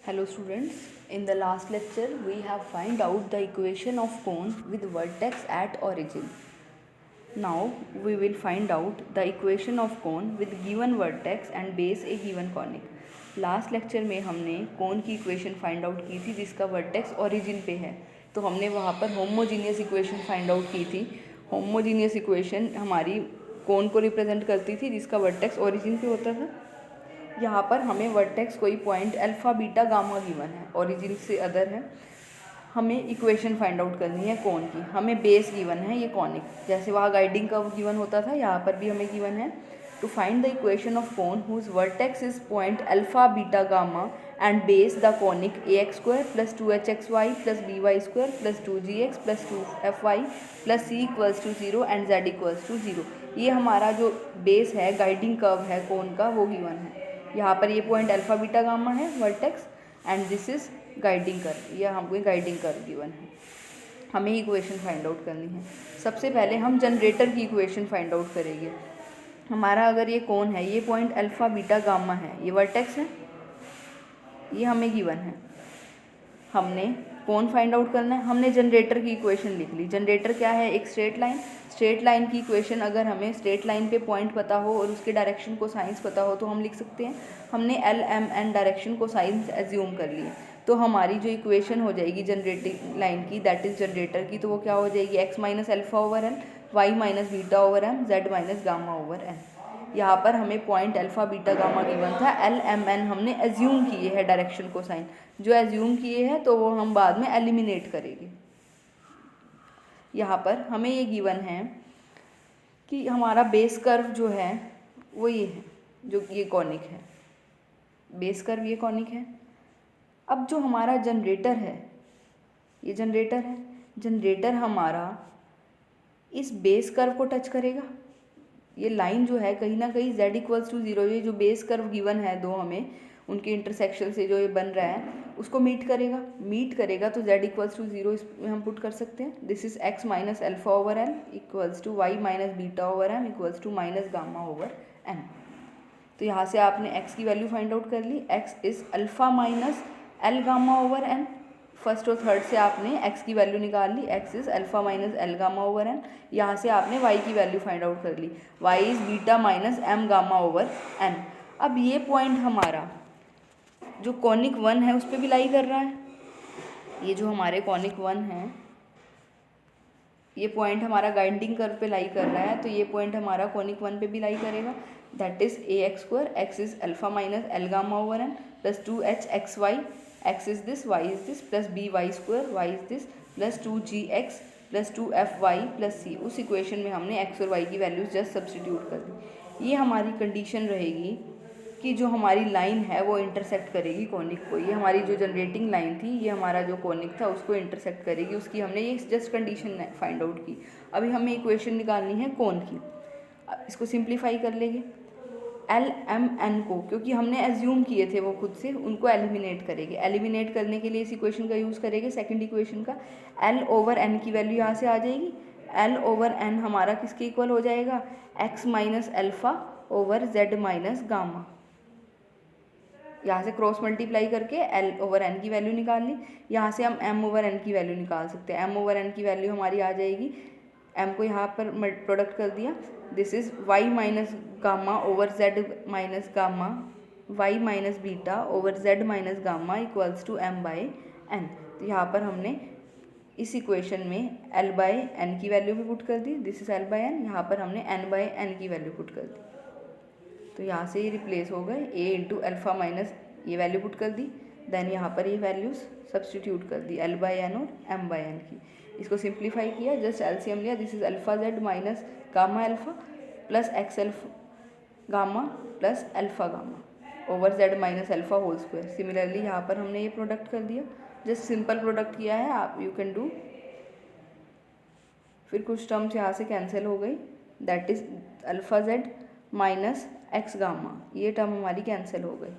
Hello students, in the last lecture we have find out the equation of cone with vertex at origin. Now we will find out the equation of cone with given vertex and base a given conic. Last lecture में हमने कोन की equation find out की थी जिसका vertex origin पे है, तो हमने वहाँ पर होमोजीनियस इक्वेशन फाइंड आउट की थी। होमोजीनियस इक्वेशन हमारी कोन को रिप्रेजेंट करती थी जिसका वर्टेक्स ओरिजिन पे होता था। यहाँ पर हमें वर्टेक्स कोई point alpha beta gamma given है, ओरिजिन से अदर है। हमें इक्वेशन फाइंड आउट करनी है कोन की, हमें बेस गिवन है ये कॉनिक, जैसे वहाँ गाइडिंग कर्व गिवन होता था यहाँ पर भी हमें गिवन है। To find the equation of cone whose vertex is point alpha beta gamma and base the conic ax² + 2hxy + by² + 2gx + 2fy + c = 0 and z = 0। ये हमारा जो बेस है, गाइडिंग कर्व है कोन का, वो गिवन है। यहाँ पर ये पॉइंट अल्फ़ा बीटा गामा है vertex and this is guiding curve, यह हमको गाइडिंग कर्व गिवन है। हमें इक्वेशन फाइंड आउट करनी है। सबसे पहले हम जनरेटर की इक्वेशन फाइंड आउट करेंगे। हमारा अगर ये कोन है, ये पॉइंट अल्फ़ा बीटा गामा है, ये वर्टेक्स है, ये हमें गिवन है। हमने कोन फाइंड आउट करना है। हमने जनरेटर की इक्वेशन लिख ली। जनरेटर क्या है? एक स्ट्रेट लाइन। स्ट्रेट लाइन की इक्वेशन अगर हमें स्ट्रेट लाइन पे पॉइंट पता हो और उसके डायरेक्शन को साइंस पता हो तो हम लिख सकते हैं। हमने एल एम एन डायरेक्शन को साइंस एज्यूम कर लिए, तो हमारी जो इक्वेशन हो जाएगी जनरेटिंग लाइन की, दैट इज जनरेटर की, तो वो क्या हो जाएगी? x - अल्फ़ा/n, y - बीटा/m, z - गामा/n। यहाँ पर हमें point alpha beta gamma given था, एल एम एन हमने एज्यूम किए हैं डायरेक्शन को साइन, जो एज्यूम किए हैं तो वो हम बाद में एलिमिनेट करेंगे। यहाँ पर हमें ये गिवन है कि हमारा बेस कर्व जो है वो ये है, जो ये कॉनिक है, बेस कर्व ये कॉनिक है। अब जो हमारा जनरेटर है, ये जनरेटर है, जनरेटर हमारा इस बेस कर्व को टच करेगा। ये लाइन जो है कहीं ना कहीं z = 0, ये जो बेस कर्व गिवन है दो हमें, उनके इंटरसेक्शन से जो ये बन रहा है उसको मीट करेगा। मीट करेगा तो z = 0 इसमें हम पुट कर सकते हैं। This is x - अल्फ़ा/n = y - बीटा/m = -गामा/n। तो यहाँ से आपने x की वैल्यू फाइंड आउट कर ली। x is alpha minus L gamma. First और थर्ड से आपने x की वैल्यू निकाल ली। x is alpha minus L gamma. यहाँ से आपने y की वैल्यू फाइंड आउट कर ली। y is beta minus m gamma. अब ये पॉइंट हमारा जो कॉनिक 1 है उस पर भी लाई कर रहा है। ये जो हमारे कॉनिक 1 है, ये पॉइंट हमारा गाइडिंग कर्व पे लाई कर रहा है, तो ये पॉइंट हमारा कॉनिक 1 पे भी लाई करेगा। That is ax², x is alpha minus L gamma + 2hxy, x is this, y is this, plus by², y is this, plus 2gx plus 2fy plus c। उस इक्वेशन में हमने x और y की values just substitute कर दी। ये हमारी condition रहेगी कि जो हमारी लाइन है वो इंटरसेक्ट करेगी कॉनिक को। ये हमारी जो जनरेटिंग लाइन थी, ये हमारा जो कॉनिक था उसको इंटरसेक्ट करेगी, उसकी हमने ये जस्ट कंडीशन फाइंड आउट की। अभी हमें इक्वेशन निकालनी है कोन की। इसको सिंप्लीफाई कर लेंगे। एल एम एन को, क्योंकि हमने एज्यूम किए थे वो खुद से, उनको एलिमिनेट करेंगे। एलिमिनेट करने के लिए इस इक्वेशन का यूज़ करेंगे, सेकंड इक्वेशन का। l/n की वैल्यू यहाँ से आ जाएगी। l/n हमारा किसके इक्वल हो जाएगा? x - अल्फ़ा/z - gamma. यहाँ से क्रॉस मल्टीप्लाई करके l/n की वैल्यू निकाल ली। यहाँ से हम m/n की वैल्यू निकाल सकते हैं। m/n की वैल्यू हमारी आ जाएगी, m को यहाँ पर प्रोडक्ट कर दिया। This is y - गामा/z - gamma, y - बीटा/z - gamma = m/n। तो यहाँ पर हमने इस इक्वेशन में l/n की वैल्यू भी पुट कर दी। This is l/n। यहाँ पर हमने n/n की वैल्यू पुट कर दी, तो यहाँ से ये रिप्लेस हो गए। a × अल्फ़ा माइनस ये वैल्यू पुट कर दी, देन यहाँ पर ये वैल्यूज सब्सटीट्यूट कर दी l/n और m/n की। इसको सिंप्लीफाई किया, जस्ट एलसीएम लिया। This is alpha z minus gamma alpha plus x alpha gamma plus alpha gamma over z - alpha whole square. Similarly यहाँ पर हमने ये प्रोडक्ट कर दिया, जस्ट सिंपल प्रोडक्ट किया है, आप यू कैन डू। फिर कुछ टर्म्स यहाँ से कैंसिल हो गई, that is alpha z minus X gamma, ये टर्म हमारी कैंसिल हो गई।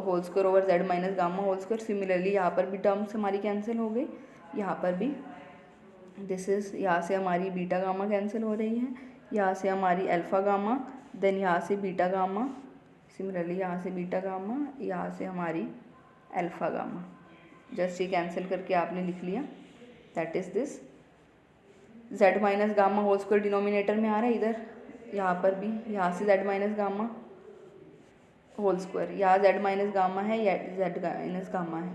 Whole square over z - gamma whole square. Similarly यहाँ पर भी टर्म्स हमारी कैंसिल हो गई, यहाँ पर भी। दिस इज, यहाँ से हमारी बीटा गामा कैंसिल हो रही है, यहाँ से हमारी अल्फ़ा गामा, देन यहाँ से बीटा गामा, सिमिलरली यहाँ से बीटा गामा, यहाँ से हमारी अल्फ़ा गामा। जस्ट ये कैंसिल करके आपने लिख लिया, that is this z minus gamma whole square denominator में आ रहा है इधर, यहाँ पर भी, यहाँ से z minus gamma whole square, यहाँ z माइनस गामा है या z माइनस गामा है,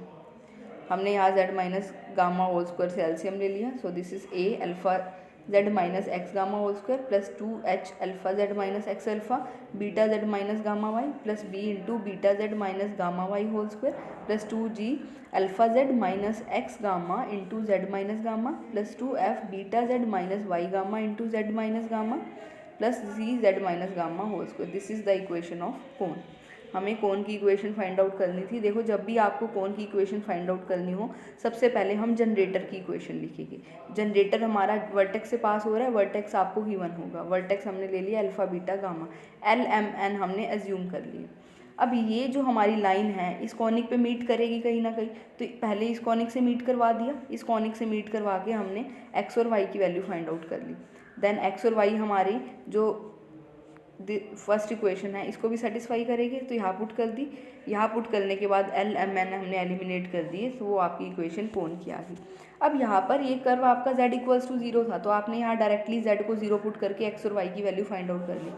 हमने यहाँ z minus gamma whole square से एलसीएम ले लिया। So this is a alpha z minus X gamma whole square plus 2h alpha z minus X alpha beta z minus gamma y plus b into beta z minus gamma y whole square plus 2g alpha z minus X gamma into z minus gamma plus 2f beta z minus y gamma into z minus gamma plus G z minus gamma whole square. This is the equation of cone. हमें cone की equation find out करनी थी। देखो, जब भी आपको कोन की equation find out करनी हो, सबसे पहले हम जनरेटर की इक्वेशन लिखेंगे। जनरेटर हमारा वर्टेक्स से पास हो रहा है, वर्टेक्स आपको गिवन होगा, वर्टेक्स हमने ले लिया alpha beta gamma, L M N हमने एज्यूम कर लिया। अब ये जो हमारी लाइन है इस कॉनिक पे मीट करेगी कहीं ना कहीं, तो पहले इस कॉनिक से मीट करवा दिया, इस कॉनिक से मीट करवा के हमने एक्स और वाई की वैल्यू फाइंड आउट कर ली। देन एक्स और वाई हमारी जो फर्स्ट इक्वेशन है इसको भी सेटिस्फाई करेगी, तो यहाँ पुट कर दी। यहाँ पुट करने के बाद एल एम एन हमने एलिमिनेट कर दिए, तो वो आपकी इक्वेशन कोन की आ गई। अब यहाँ पर ये कर्व आपका z इक्वल्स टू 0 था, तो आपने यहाँ डायरेक्टली z को 0 पुट करके x और y की वैल्यू फाइंड आउट कर ली।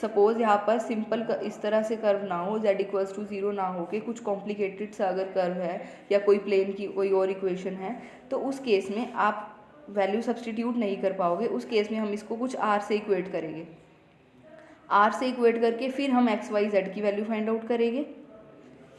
सपोज़ यहाँ पर सिंपल इस तरह से कर्व ना हो, z इक्वल्स टू 0 ना हो के कुछ कॉम्प्लिकेटेड सा अगर कर्व है या कोई प्लेन की कोई और इक्वेशन है, तो उस केस में आप वैल्यू सब्सटीट्यूट नहीं कर पाओगे। उस केस में हम इसको कुछ r से इक्वेट करेंगे, r से इक्वेट करके फिर हम x y z की वैल्यू फाइंड आउट करेंगे,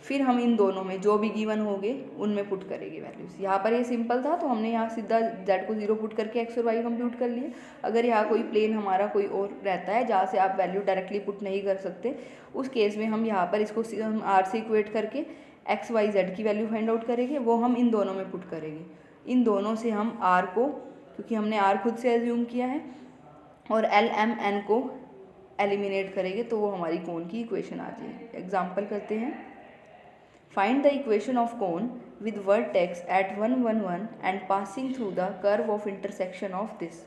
फिर हम इन दोनों में जो भी गिवन होंगे उनमें पुट करेंगे वैल्यूज़। यहाँ पर ये सिंपल था, तो हमने यहाँ सीधा z को 0 पुट करके x और y कंप्यूट कर लिए। अगर यहाँ कोई प्लेन हमारा कोई और रहता है जहाँ से आप वैल्यू डायरेक्टली पुट नहीं कर सकते, उस केस में हम यहाँ पर इसको हम r से इक्वेट करके x y z की वैल्यू फाइंड आउट करेंगे, वो हम इन दोनों में पुट करेंगे। इन दोनों से हम r को, क्योंकि हमने r खुद से एज्यूम किया है, और एल एम एन को एलिमिनेट करेंगे, तो वो हमारी कोन की इक्वेशन आ जाएगी। एग्जाम्पल करते हैं। Find the equation of cone with vertex at 1 1 1 and passing through the curve of intersection of this.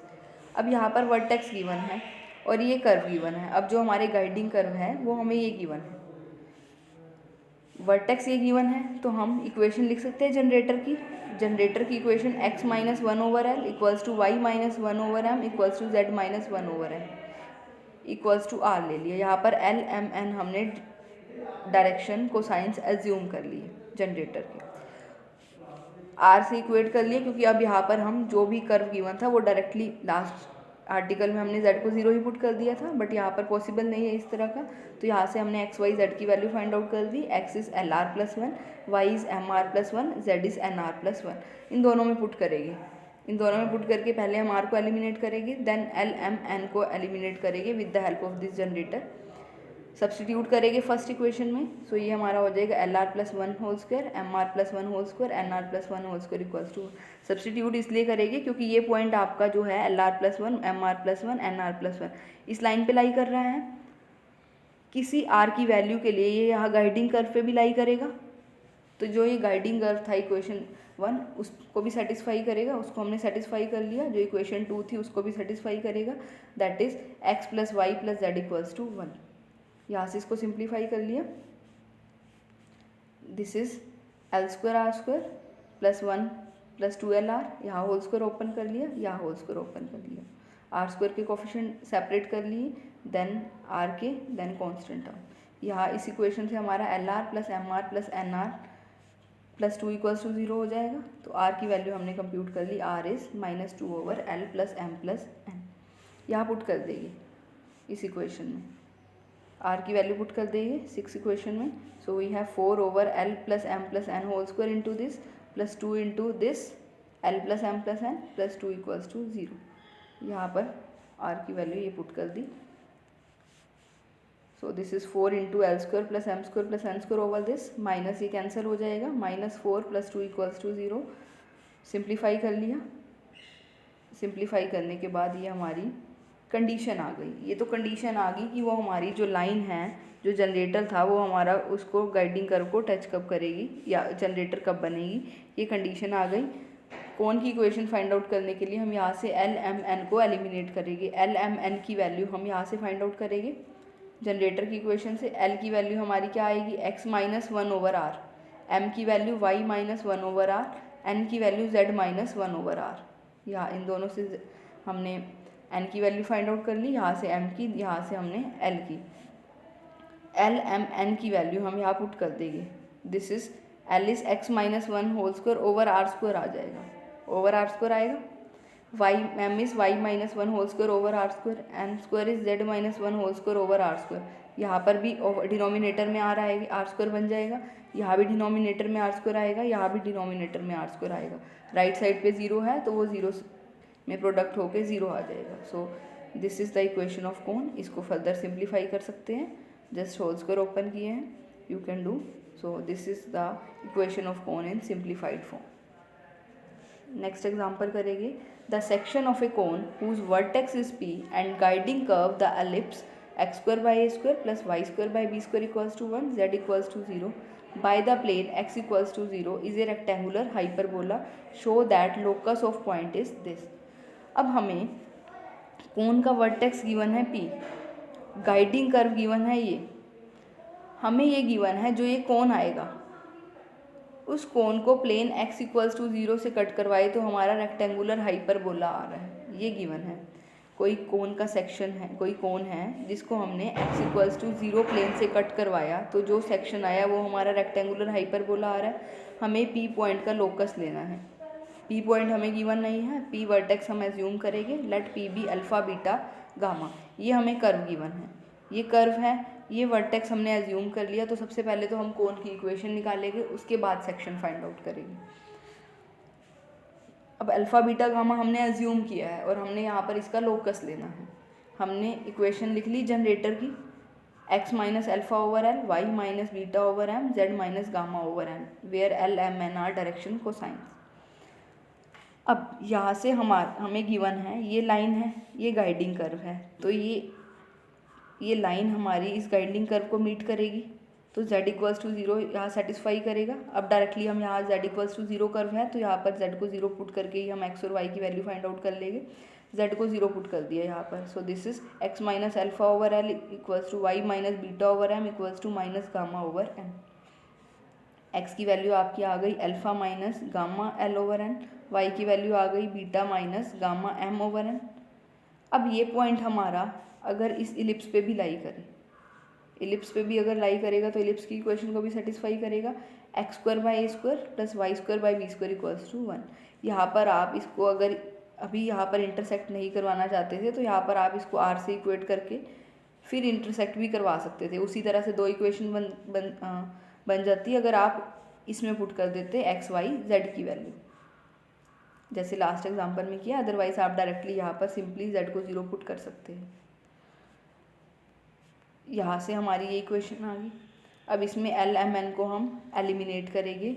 अब यहाँ पर वर्टेक्स गिवन है और ये कर्व गिवन है। अब जो हमारे गाइडिंग कर्व है वो हमें ये गिवन है, वर्टेक्स ये गिवन है, तो हम इक्वेशन लिख सकते हैं जनरेटर की। जनरेटर की equation x minus 1 over L equals to Y minus 1 over M equals to Z minus 1 over M equals to R ले लिया। यहाँ पर एल एम एन हमने डायरेक्शन को साइंस एज्यूम कर लिए जनरेटर के, आर से इक्वेट कर लिए, क्योंकि अब यहाँ पर हम जो भी कर्व गिवन था वो डायरेक्टली लास्ट आर्टिकल में हमने z को 0 ही पुट कर दिया था, बट यहाँ पर पॉसिबल नहीं है इस तरह का, तो यहाँ से हमने x y z की वैल्यू फाइंड आउट कर दी। x is L R plus 1, y is M R plus 1, z is N R plus 1। इन दोनों में पुट करेंगे, इन दोनों में पुट करके पहले हम r को एलिमिनेट करेंगे, देन एल एम एन को एलिमिनेट करेंगे with the help of this generator. Substitute करेंगे फर्स्ट इक्वेशन में, सो ये हमारा हो जाएगा L R plus 1 whole square M R plus 1 whole square N R plus 1 whole square equals to. Substitute इसलिए करेंगे क्योंकि ये पॉइंट आपका जो है L R plus 1 M R plus 1 N R plus 1 इस लाइन पे लाई कर रहा है। किसी आर की वैल्यू के लिए ये यहाँ गाइडिंग कर्व पे भी लाई करेगा, तो जो ये गाइडिंग कर्व था इक्वेशन 1 उसको भी सेटिस्फाई करेगा, उसको हमने सेटिस्फाई कर लिया। जो इक्वेशन 2 थी उसको भी सेटिस्फाई करेगा, that is X plus Y plus Z equals to 1। यहाँ से इसको सिंप्लीफाई कर लिया, this is L square R square plus 1 plus 2 LR, यहाँ होल स्क्वायर ओपन कर लिया, यहाँ होल स्क्वायर ओपन कर लिया, आर स्क्वायर के कोफिशिएंट सेपरेट कर लिए, देन आर के, देन कॉन्स्टेंट टर्म। यहाँ इस इक्वेशन से हमारा LR plus MR plus NR plus 2 equals to 0 हो जाएगा। तो R की वैल्यू हमने कंप्यूट कर ली, R is -2 over L plus M plus N। यहाँ पुट कर देगी इस इक्वेशन में, R की वैल्यू पुट कर देंगे 6 इक्वेशन में। So we have 4 over L plus M plus N whole square into this plus 2 into this L plus M plus N plus 2 equals to 0। यहाँ पर R की वैल्यू ये put कर दी। So this is 4 into L square plus M square plus N square over this, minus ये cancel हो जाएगा, -4 plus 2 equals to 0। Simplify कर लिया, सिंप्लीफाई करने के बाद ये हमारी कंडीशन आ गई। ये तो कंडीशन आ गई कि वो हमारी जो लाइन है, जो जनरेटर था वो हमारा उसको गाइडिंग कर्व को टच कब करेगी या जनरेटर कब बनेगी, ये कंडीशन आ गई। कोन की इक्वेशन फाइंड आउट करने के लिए हम यहाँ से एल एम एन को एलिमिनेट करेंगे। एल एम एन की वैल्यू हम यहाँ से फाइंड आउट करेंगे जनरेटर की इक्वेशन से। एल की वैल्यू हमारी क्या आएगी, X minus 1 over R. m की value y minus 1/r, n की वैल्यू z माइनस 1/r। यहाँ इन दोनों से हमने n की वैल्यू फाइंड आउट कर ली, यहाँ से m की, यहाँ से हमने l की। l m n की वैल्यू हम यहाँ पुट कर देंगे। This is l is x minus 1 whole square over r square आ जाएगा, ओवर r स्क्वायर आएगा। y m is y minus 1 whole square over r square, n square is z minus 1 whole square over r square. यहाँ पर भी denominator में आ रहा है r स्क्वायर बन जाएगा, यहाँ भी डिनोमिनेटर में r स्क्वायर आएगा, यहाँ भी डिनोमिनेटर में r स्क्वायर आएगा। राइट साइड पे 0 है तो वो 0 में प्रोडक्ट होके 0 आ जाएगा। सो this is the equation of कोन। इसको फर्दर सिंप्लीफाई कर सकते हैं, जस्ट होल स्क्वायर ओपन किए हैं, you can do. So this is the equation of cone in simplified form. Next example करेंगे। The section of a cone whose vertex is P and guiding curve the ellipse x square by a square plus y square by b square equals to 1, z equals to 0 by the plane x equals to 0 is a rectangular hyperbola, show that locus of point is this. अब हमें कोन का vertex given है P, guiding curve given है ये, हमें ये given है जो ये कोन आएगा उस कोन को प्लेन x इक्वल्स टू 0 से कट करवाए तो हमारा रेक्टेंगुलर हाइपरबोला आ रहा है, ये गिवन है। कोई कोन का सेक्शन है, कोई कोन है जिसको हमने x इक्वल्स टू 0 प्लेन से कट करवाया तो जो सेक्शन आया वो हमारा रेक्टेंगुलर हाइपरबोला आ रहा है। हमें P पॉइंट का लोकस लेना है। P पॉइंट हमें गिवन नहीं है, P वर्टेक्स हम एज्यूम करेंगे, let P be alpha beta gamma. ये हमें कर्व गिवन है, ये कर्व है, ये वर्टेक्स हमने एज्यूम कर लिया। तो सबसे पहले तो हम कोन की इक्वेशन निकालेंगे, उसके बाद सेक्शन फाइंड आउट करेंगे। अब अल्फ़ा बीटा गामा हमने एज्यूम किया है और हमने यहाँ पर इसका लोकस लेना है। हमने इक्वेशन लिख ली जनरेटर की, x minus alpha over L, Y minus beta over M, Z minus gamma over N, where L M N are direction cosines. अब यहाँ से हमें गिवन है ये लाइन है, ये गाइडिंग कर्व है, तो ये लाइन हमारी इस गाइडिंग कर्व को मीट करेगी तो z इक्वल्स टू 0 यहाँ सेटिस्फाई करेगा। अब डायरेक्टली हम यहाँ z इक्वल्स टू 0 कर्व है तो यहाँ पर z को 0 पुट करके ही हम x और y की वैल्यू फाइंड आउट कर लेंगे। z को 0 पुट कर दिया यहाँ पर। So this is x minus alpha over L equals to Y minus beta over M equals to minus gamma over N. x की वैल्यू आपकी आ गई alpha minus gamma L over N, y की value आ गई beta minus gamma M over N. अब ये point हमारा अगर इस इलिप्स पे भी लाई करे, इलिप्स पे भी अगर लाई करेगा तो इलिप्स की इक्वेशन को भी सेटिस्फाई करेगा। X square by A square plus Y square by B square equals to 1। यहाँ पर आप इसको अगर अभी यहाँ पर इंटरसेक्ट नहीं करवाना चाहते थे तो यहाँ पर आप इसको आर से इक्वेट करके फिर इंटरसेक्ट भी करवा सकते थे। उसी तरह से दो इक्वेशन बन जाती अगर आप इसमें पुट कर देते एक्स वाई जेड की वैल्यू, जैसे लास्ट एग्जाम्पल में किया। अदरवाइज आप डायरेक्टली यहाँ पर सिंपली जेड को 0 पुट कर सकते हैं। यहाँ से हमारी ये इक्वेशन आ गई। अब इसमें एल एम एन को हम एलिमिनेट करेंगे।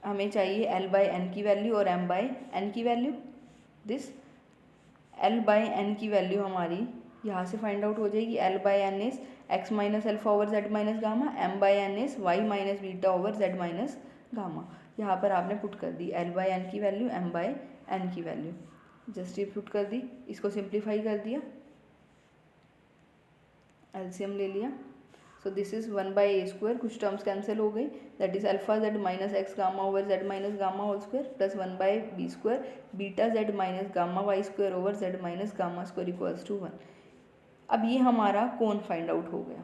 हमें चाहिए एल बाई एन की वैल्यू और एम बाई एन की value. This L by N की वैल्यू हमारी यहाँ से फाइंड आउट हो जाएगी। L by N is X minus alpha over Z minus gamma, M by N is Y minus beta over Z minus gamma. यहाँ पर आपने पुट कर दी एल बाई एन की वैल्यू, एम बाई एन की value, just ये put कर दी। इसको सिंप्लीफाई कर दिया, एलसीएम ले लिया। So this is 1 by A square, कुछ टर्म्स कैंसिल हो गई, that is alpha Z minus X gamma over Z minus gamma whole square plus 1 by B square beta Z minus gamma Y square over Z minus gamma square equals to 1। अब ये हमारा कोन find out हो गया,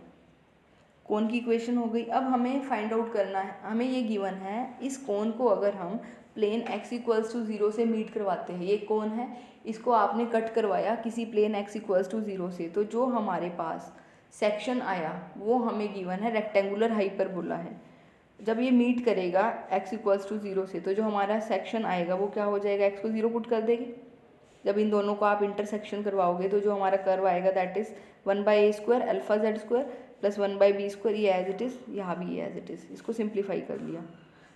कोन की equation हो गई। अब हमें फाइंड आउट करना है, हमें ये गिवन है इस कोन को अगर हम प्लेन x इक्वल्स टू 0 से मीट करवाते हैं, ये कोन है, इसको आपने कट करवाया किसी प्लेन x इक्वल्स टू 0 से, तो जो हमारे पास सेक्शन आया वो हमें गिवन है रेक्टेंगुलर हाइपरबोला है। जब ये मीट करेगा x इक्वल्स टू 0 से तो जो हमारा सेक्शन आएगा वो क्या हो जाएगा, x को 0 पुट कर देंगे। जब इन दोनों को आप इंटरसेक्शन करवाओगे तो जो हमारा कर्व आएगा that is 1 by A square alpha Z square plus 1 by B square, ये एज इट इज़, यहाँ भी ये एज इट इज़। इसको सिंप्लीफाई कर लिया,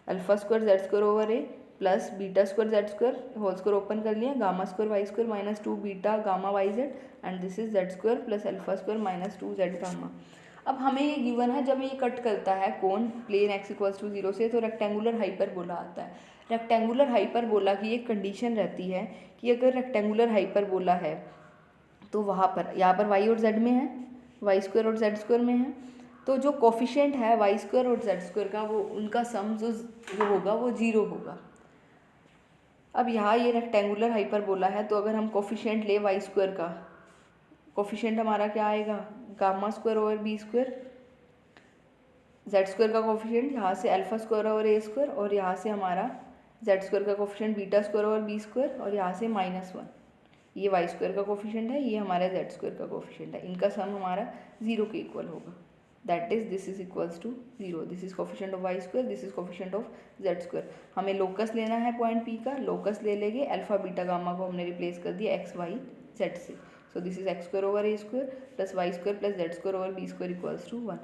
alpha square Z square over A plus beta square Z square whole square open कर लिया, gamma square Y square minus 2 beta gamma Y Z and this is Z square plus alpha square minus 2 Z gamma. अब हमें ये given है जब ये cut करता है कोन प्लेन x इक्वल्स टू 0 से तो रेक्टेंगुलर हाइपरबोला आता है। रेक्टेंगुलर हाइपरबोला की एक कंडीशन रहती है कि अगर रेक्टेंगुलर हाइपरबोला है तो वहाँ पर यहाँ पर y और z में है, वाई स्क्वायर और जेड स्क्वायर में है, तो जो कोफिशिएंट है वाई स्क्वायर और जेड स्क्वायर का वो उनका सम जो होगा वो 0 होगा। अब यहाँ ये रेक्टेंगुलर हाइपरबोला है, तो अगर हम कोफिशिएंट ले वाई स्क्वायर का, कोफिशिएंट हमारा क्या आएगा, gamma square over B square, Z square का कोफिशिएंट यहाँ से alpha square over A square, और यहाँ से हमारा जेड स्क्वायर का coefficient beta square over B square, और यहाँ से -1। ये वाई स्क्वायर का कोफिशिएंट है, ये हमारा जेड स्क्वायर का कोफिशिएंट है, इनका सम हमारा 0 के इक्वल होगा। That is this is equals to 0। This is coefficient of Y square, this is coefficient of Z square. हमें लोकस लेना है पॉइंट पी का, लोकस ले लेंगे, अल्फा बीटा गामा को हमने रिप्लेस कर दिया एक्स वाई जेड से। So this is X square over A square plus Y square plus Z square over B square equals to 1।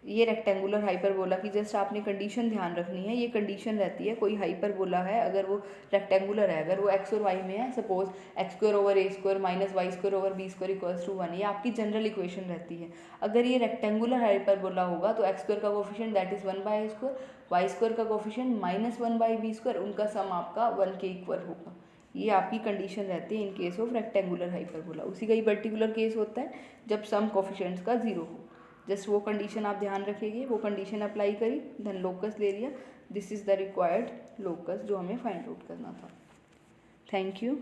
ये रेक्टेंगुलर हाइपरबोला की जस्ट आपने कंडीशन ध्यान रखनी है। ये कंडीशन रहती है कोई हाइपरबोला है, अगर वो रेक्टेंगुलर है, अगर वो एक्स और वाई में है, suppose X square over A square minus Y square over B square equals to 1, ये आपकी जनरल इक्वेशन रहती है। अगर ये रेक्टेंगुलर हाइपरबोला होगा तो एक्स स्क्वायर का coefficient that is 1 by A square, Y square का कोफिशिएंट -1 बाई बी स्क्वायर, उनका सम आपका 1 के इक्वल होगा। ये आपकी कंडीशन रहती है in case of rectangular hyperbola. उसी का ही पर्टिकुलर केस होता है जब सम कोफिशिएंट्स का 0 हो। जस्ट वो कंडीशन आप ध्यान रखेंगे, वो कंडीशन अप्लाई करी, देन लोकस ले लिया। This is the required locus जो हमें फाइंड आउट करना था। Thank you.